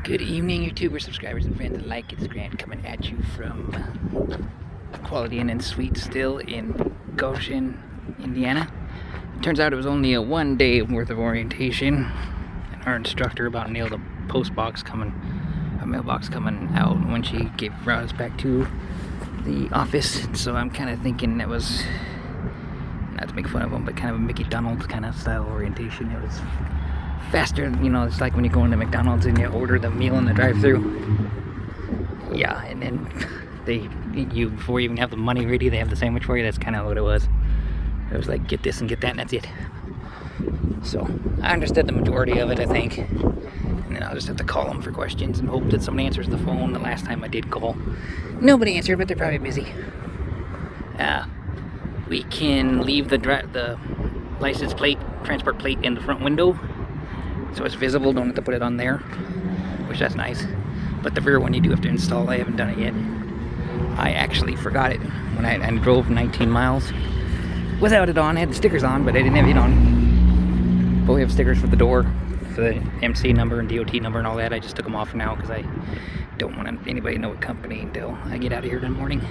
Good evening, YouTuber subscribers and friends alike. It's Grant coming at you from Quality Inn and Suite still in Goshen, Indiana. It turns out it was only a 1 day worth of orientation, and our instructor about nailed a mailbox coming out when she brought us back to the office. So I'm kind of thinking that was, not to make fun of him, but kind of a Mickey Donald kind of style orientation. It was faster, it's like when you go into McDonald's and you order the meal in the drive-thru. Yeah, and then before you even have the money ready, they have the sandwich for you. That's kind of what it was. It was like, get this and get that, and that's it. So I understood the majority of it, I think. And then I'll just have to call them for questions and hope that somebody answers the phone. The last time I did call, nobody answered, but they're probably busy. We can leave the license plate, transport plate in the front window, so it's visible. Don't have to put it on there, which that's nice. But the rear one you do have to install. I haven't done it yet. I actually forgot it when I drove 19 miles without it on. I had the stickers on, but I didn't have it on. But we have stickers for the door, for the MC number and DOT number and all that. I just took them off now because I don't want anybody to know what company until I get out of here in the morning.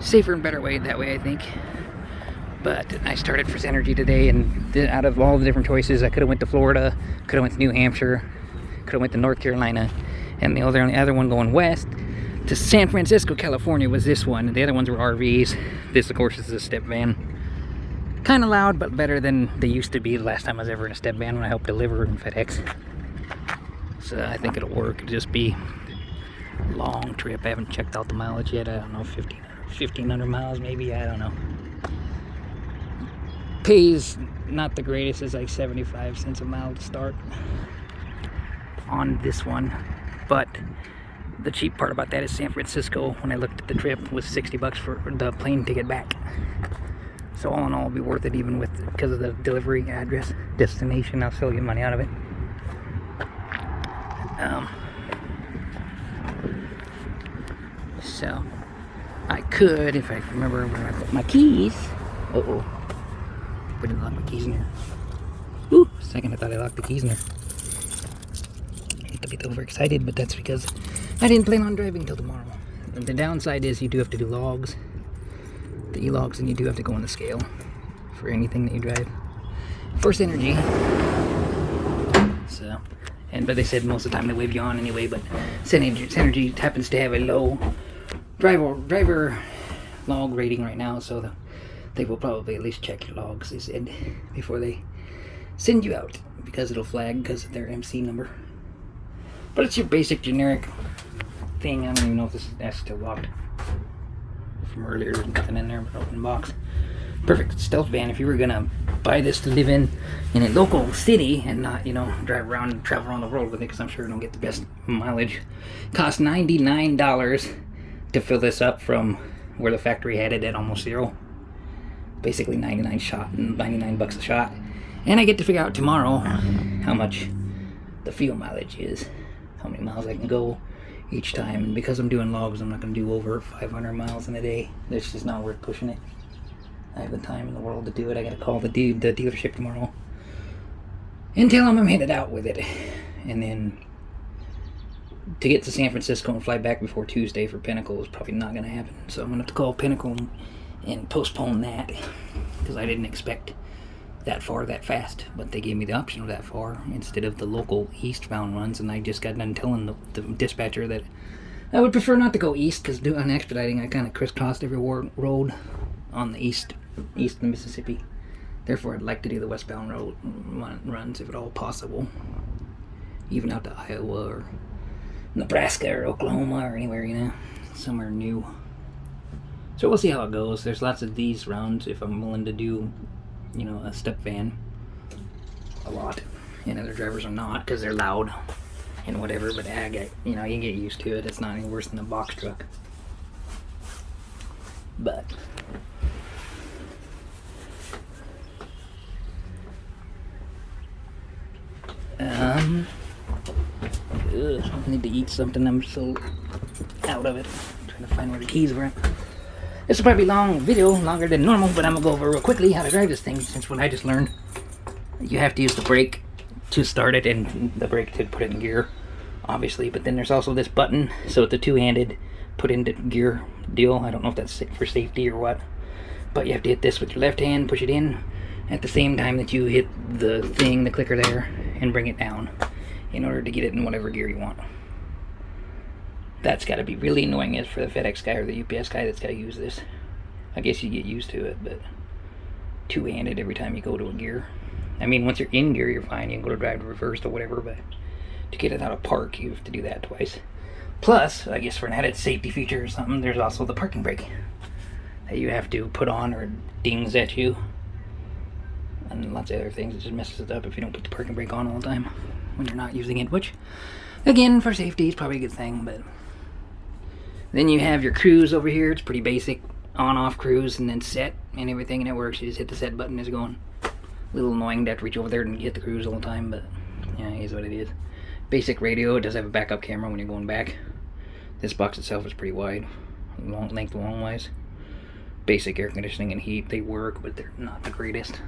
Safer and better way that way, I think. But I started for Synergy today, and out of all the different choices, I could have went to Florida, could have went to New Hampshire, could have went to North Carolina, and the other one going west to San Francisco, California was this one. The other ones were RVs. This, of course, is a step van. Kind of loud, but better than they used to be the last time I was ever in a step van when I helped deliver in FedEx. So I think it'll work. It'll just be a long trip. I haven't checked out the mileage yet. I don't know, 1,500 miles maybe. I don't know. Pays not the greatest. It's like 75 cents a mile to start on this one, but the cheap part about that is San Francisco, when I looked at the trip, was $60 for the plane ticket back. So all in all, it'll be worth it, even because of the delivery address destination. I'll still get money out of it. So I could, if I remember where I put my keys. I didn't lock my keys in there. Ooh, second I thought I locked the keys in there. I hate to get overexcited, but that's because I didn't plan on driving until tomorrow. And the downside is you do have to do logs, the e-logs, and you do have to go on the scale for anything that you drive. For Synergy. So, but they said most of the time they wave you on anyway, but Synergy happens to have a low driver log rating right now, so they will probably at least check your logs, they said, before they send you out, because it'll flag because of their MC number. But it's your basic generic thing. I don't even know if that's still locked from earlier. There's nothing in there but open box. Perfect stealth van if you were gonna buy this to live in a local city and not, drive around and travel around the world with it, because I'm sure you don't get the best mileage. Cost $99 to fill this up from where the factory had it at almost zero. Basically 99 bucks a shot. And I get to figure out tomorrow how much the fuel mileage is, how many miles I can go each time. And because I'm doing logs, I'm not going to do over 500 miles in a day. It's just not worth pushing it. I have the time in the world to do it. I got to call the dealership tomorrow and tell them I'm headed out with it. And then to get to San Francisco and fly back before Tuesday for Pinnacle is probably not going to happen. So I'm going to have to call Pinnacle and postpone that, because I didn't expect that far that fast, but they gave me the option of that far instead of the local eastbound runs, and I just got done telling the dispatcher that I would prefer not to go east, because doing expediting I kind of crisscrossed every road on the east of Mississippi. Therefore I'd like to do the westbound road runs if at all possible, even out to Iowa or Nebraska or Oklahoma or anywhere, somewhere new. So we'll see how it goes. There's lots of these rounds if I'm willing to do, a step van. A lot. And other drivers are not, because they're loud and whatever. But I get, you get used to it. It's not any worse than a box truck. But I need to eat something. I'm so out of it. I'm trying to find where the keys were at. This will probably be a long video, longer than normal, but I'm going to go over real quickly how to drive this thing, since what I just learned. You have to use the brake to start it and the brake to put it in gear. obviously. But then there's also this button, so it's a two-handed put into gear deal. I don't know if that's for safety or what, but you have to hit this with your left hand, push it in at the same time that you hit the thing, the clicker there, and bring it down in order to get it in whatever gear you want. That's got to be really annoying as for the FedEx guy or the UPS guy that's got to use this. I guess you get used to it, but two-handed every time you go to a gear. I mean, once you're in gear, you're fine. You can go to drive to reverse or whatever, but to get it out of park, you have to do that twice. Plus, I guess for an added safety feature or something, there's also the parking brake that you have to put on or it dings at you. And lots of other things. It just messes it up if you don't put the parking brake on all the time when you're not using it, which, again, for safety is probably a good thing. But then you have your cruise over here. It's pretty basic on-off cruise and then set and everything, and it works. You just hit the set button, it's going. A little annoying to have to reach over there and get the cruise all the time, but yeah, it is what it is. Basic radio. It does have a backup camera when you're going back. This box itself is pretty wide, long-wise. Basic air conditioning and heat, they work, but they're not the greatest.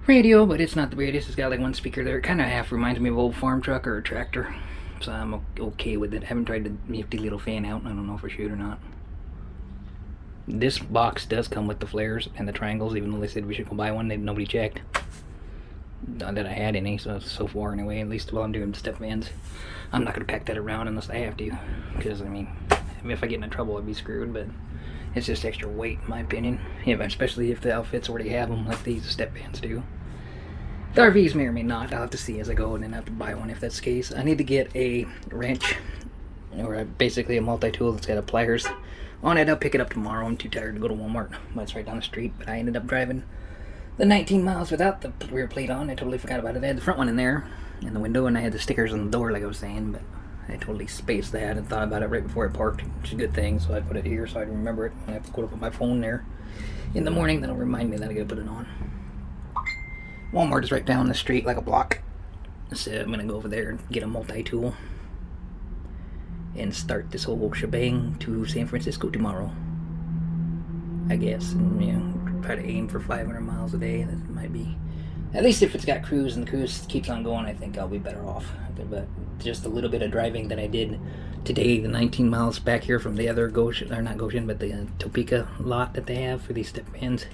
Radio, but it's not the greatest. It's got like one speaker there. It kind of half reminds me of an old farm truck or a tractor, so I'm okay with it. I haven't tried the nifty little fan out. I don't know if it should or not. This box does come with the flares and the triangles, even though they said we should go buy one. Nobody checked. Not that I had any, so far anyway, at least while I'm doing step vans. I'm not going to pack that around unless I have to, because, I mean, if I get into trouble, I'd be screwed, but it's just extra weight, in my opinion. Yeah, especially if the outfits already have them, like these step vans do. The RVs may or may not. I'll have to see as I go, and then have to buy one if that's the case. I need to get a wrench, or basically a multi-tool that's got a pliers on it. I'll pick it up tomorrow. I'm too tired to go to Walmart, but it's right down the street. But I ended up driving the 19 miles without the rear plate on. I totally forgot about it. I had the front one in there, in the window, and I had the stickers on the door, like I was saying, but I totally spaced that and thought about it right before I parked, which is a good thing, so I put it here so I remember it. I have to go to put my phone there in the morning. That'll remind me that I gotta put it on. Walmart is right down the street, like a block, so I'm gonna go over there and get a multi-tool and start this whole shebang to San Francisco tomorrow, I guess. And, you know, try to aim for 500 miles a day. That might be, at least if it's got cruise and the cruise keeps on going, I think I'll be better off. But just a little bit of driving that I did today, the 19 miles back here from the other Goshen, or not Goshen, but the Topeka lot that they have for these step vans.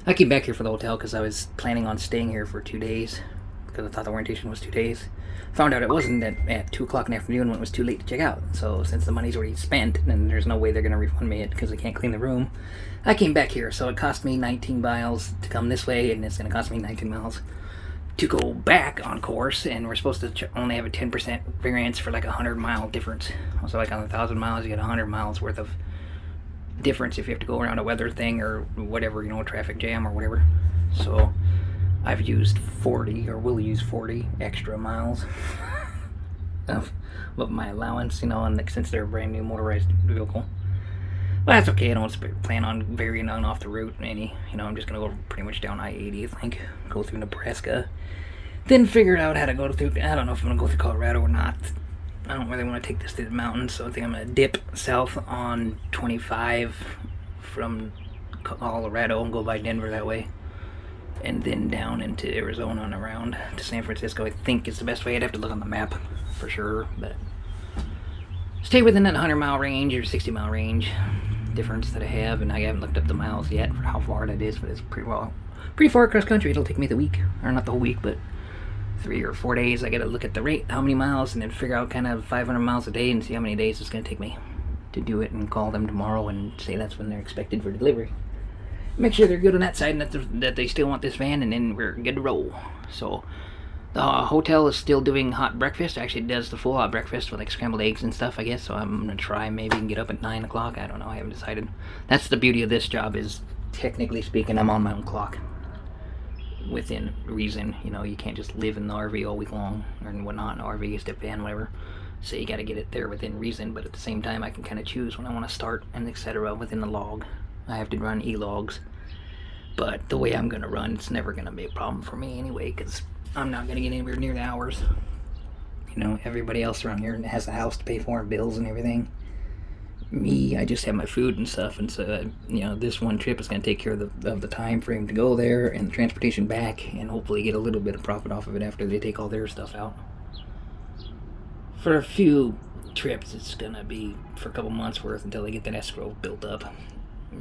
I came back here for the hotel because I was planning on staying here for 2 days, because I thought the orientation was 2 days. Found out it wasn't at 2 o'clock in the afternoon when it was too late to check out. So since the money's already spent and there's no way they're going to refund me it because they can't clean the room, I came back here. So it cost me 19 miles to come this way, and it's going to cost me 19 miles to go back on course. And we're supposed to only have a 10% variance for like a 100-mile difference. So like on 1,000 miles, you get 100 miles worth of difference if you have to go around a weather thing or whatever, you know, a traffic jam or whatever. So I've used 40, or will use 40 extra miles of my allowance, you know, and since they're a brand new motorized vehicle. But that's okay. I don't plan on varying on off the route any. You know, I'm just going to go pretty much down I-80, I think. Go through Nebraska. Then figure out how to go through, I don't know if I'm going to go through Colorado or not. I don't really want to take this through the mountains, so I think I'm going to dip south on 25 from Colorado and go by Denver that way. And then down into Arizona and around to San Francisco, I think is the best way. I'd have to look on the map for sure, but stay within that 100-mile range or 60-mile range difference that I have, and I haven't looked up the miles yet for how far that is, but it's pretty far across country. It'll take me the week, or not the whole week, but 3 or 4 days. I gotta look at the rate, how many miles, and then figure out kind of 500 miles a day and see how many days it's gonna take me to do it, and call them tomorrow and say that's when they're expected for delivery. Make sure they're good on that side and that they still want this van, and then we're good to roll. So the hotel is still doing hot breakfast. Actually, it does the full hot breakfast with like scrambled eggs and stuff, I guess. So I'm gonna try maybe and get up at 9 o'clock. I don't know. I haven't decided. That's the beauty of this job, is technically speaking, I'm on my own clock within reason. You know, you can't just live in the RV all week long or whatnot, an RV, step van, whatever. So you got to get it there within reason. But at the same time, I can kind of choose when I want to start and etc. within the log. I have to run e-logs, but the way I'm going to run, it's never going to be a problem for me anyway, because I'm not going to get anywhere near the hours. You know, everybody else around here has a house to pay for and bills and everything. Me, I just have my food and stuff, and so, you know, this one trip is going to take care of the time frame to go there and the transportation back, and hopefully get a little bit of profit off of it after they take all their stuff out. For a few trips, it's gonna be for a couple months worth until they get that escrow built up.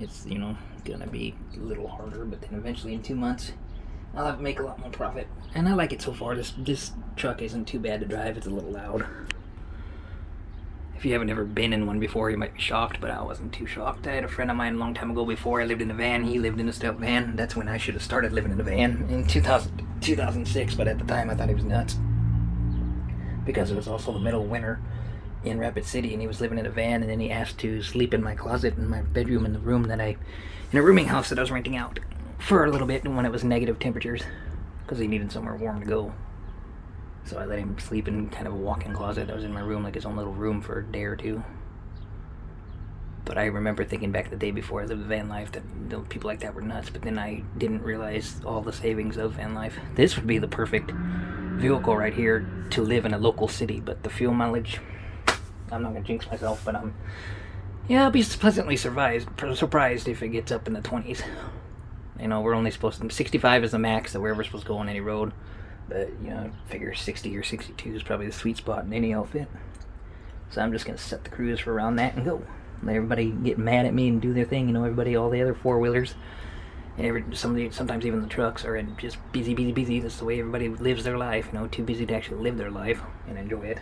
It's, you know, gonna be a little harder, but then eventually in 2 months, I'll have to make a lot more profit. And I like it so far. This truck isn't too bad to drive. It's a little loud. If you haven't ever been in one before, you might be shocked, but I wasn't too shocked. I had a friend of mine a long time ago before I lived in a van. He lived in a step van. That's when I should have started living in a van in 2006, but at the time I thought he was nuts. Because it was also the middle of winter in Rapid City, and he was living in a van, and then he asked to sleep in my closet in my bedroom in the room that in a rooming house that I was renting out for a little bit when it was negative temperatures, because he needed somewhere warm to go. So I let him sleep in kind of a walk-in closet that was in my room, like his own little room, for a day or two. But I remember thinking back the day before I lived the van life that, you know, people like that were nuts, but then I didn't realize all the savings of van life. This would be the perfect vehicle right here to live in a local city, but the fuel mileage, I'm not going to jinx myself, but I'll be pleasantly surprised if it gets up in the 20s. You know, we're only supposed to, 65 is the max that we're ever supposed to go on any road. But, you know, I figure 60 or 62 is probably the sweet spot in any outfit. So I'm just going to set the cruise for around that and go. Let everybody get mad at me and do their thing. You know, everybody, all the other four-wheelers, and sometimes even the trucks are just busy. That's the way everybody lives their life, you know, too busy to actually live their life and enjoy it.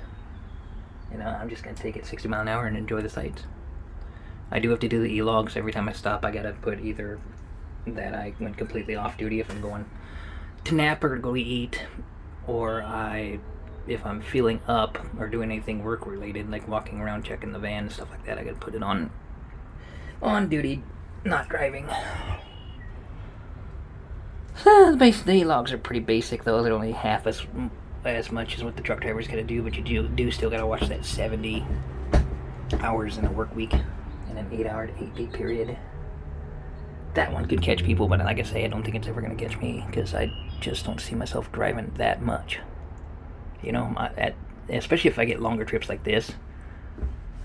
You know, I'm just going to take it 60 mile an hour and enjoy the sights. I do have to do the e-logs. Every time I stop, I got to put either that I went completely off duty if I'm going to nap or to go eat, or if I'm feeling up or doing anything work related, like walking around checking the van and stuff like that, I gotta put it on duty, not driving. So the logs are pretty basic though. They're only half as much as what the truck driver's gotta do, but you do still gotta watch that 70 hours in a work week in an 8-hour to 8-day period. That one could catch people, but like I say, I don't think it's ever going to catch me, because I just don't see myself driving that much. You know, especially if I get longer trips like this,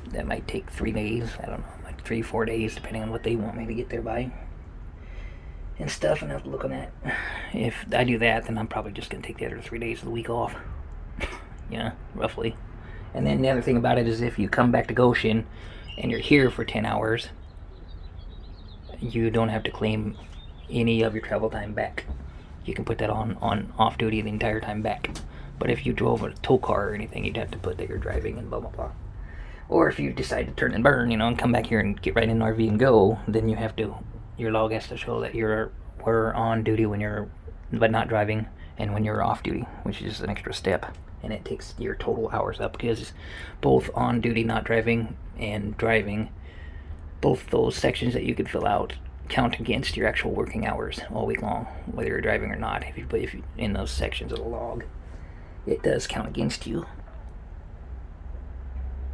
that might take 3 days, I don't know, like 3-4 days, depending on what they want me to get there by. And stuff, and I have to look on that. If I do that, then I'm probably just going to take the other 3 days of the week off. Yeah, roughly. And then the other thing about it is if you come back to Goshen, and you're here for 10 hours, you don't have to claim any of your travel time back. You can put that on off duty the entire time back. But if you drove a tow car or anything, you'd have to put that you're driving and blah blah blah. Or if you decide to turn and burn, you know, and come back here and get right in the RV and go, then you have to, your log has to show that we're on duty when you're, but not driving, and when you're off duty, which is an extra step. And it takes your total hours up, because both on duty, not driving, and driving, both those sections that you can fill out count against your actual working hours all week long, whether you're driving or not. If you in those sections of the log, it does count against you,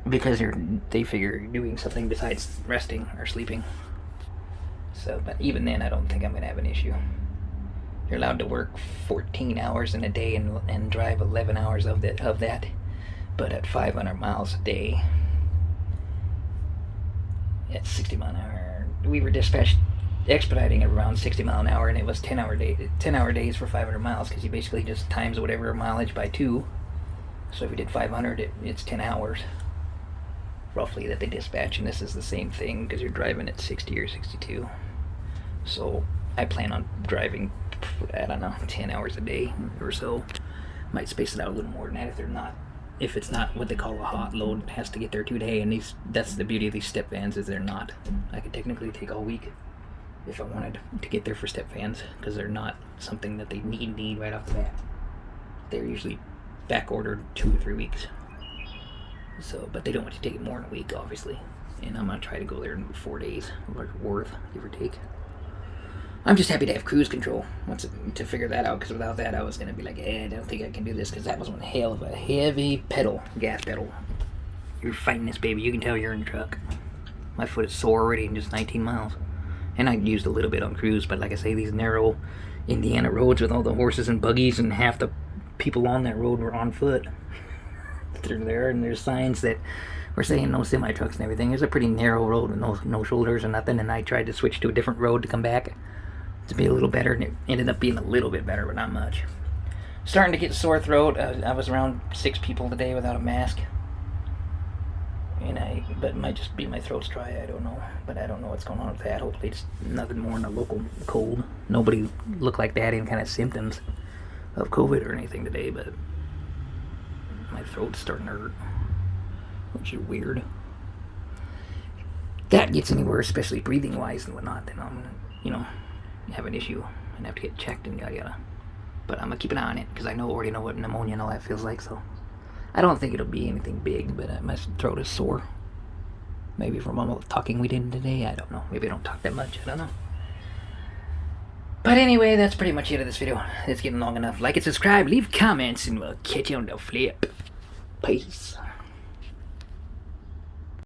because they figure you're doing something besides resting or sleeping. So, but even then, I don't think I'm going to have an issue. You're allowed to work 14 hours in a day and drive 11 hours of that, but at 500 miles a day, at 60 mile an hour, we were dispatched expediting at around 60 mile an hour, and it was 10-hour days for 500 miles, because you basically just times whatever mileage by 2. So if you did 500, it's 10 hours roughly that they dispatch, and this is the same thing because you're driving at 60 or 62. So I plan on driving, I don't know, 10 hours a day or so. Might space it out a little more than that if it's not what they call a hot load. It has to get there today, and that's the beauty of these step vans, is they're not. I could technically take all week if I wanted to get there for step vans, because they're not something that they need right off the bat. They're usually back ordered 2 or 3 weeks. So, but they don't want you to take it more than a week, obviously. And I'm gonna try to go there in 4 days worth, give or take. I'm just happy to have cruise control to figure that out, because without that I was going to be like, I don't think I can do this, because that was one hell of a heavy gas pedal. You're fighting this baby. You can tell you're in the truck. My foot is sore already in just 19 miles. And I used a little bit on cruise, but like I say, these narrow Indiana roads with all the horses and buggies, and half the people on that road were on foot. They're there, and there's signs that were saying no semi-trucks and everything. It's a pretty narrow road with no shoulders or nothing, and I tried to switch to a different road to come back to be a little better, and it ended up being a little bit better, but not much. Starting to get sore throat. I was around 6 people today without a mask. But it might just be my throat's dry. I don't know. But I don't know what's going on with that. Hopefully it's nothing more than a local cold. Nobody looked like they had any kind of symptoms of COVID or anything today, but my throat's starting to hurt, which is weird. If that gets any worse, especially breathing wise and whatnot, then I'm, have an issue and have to get checked and yada yada. But I'm gonna keep an eye on it because I already know what pneumonia and all that feels like. So I don't think it'll be anything big, but my throat is sore. Maybe from all the talking we did today. I don't know. Maybe I don't talk that much. I don't know. But anyway, that's pretty much it of this video. It's getting long enough. Like and subscribe, leave comments, and we'll catch you on the flip. Peace.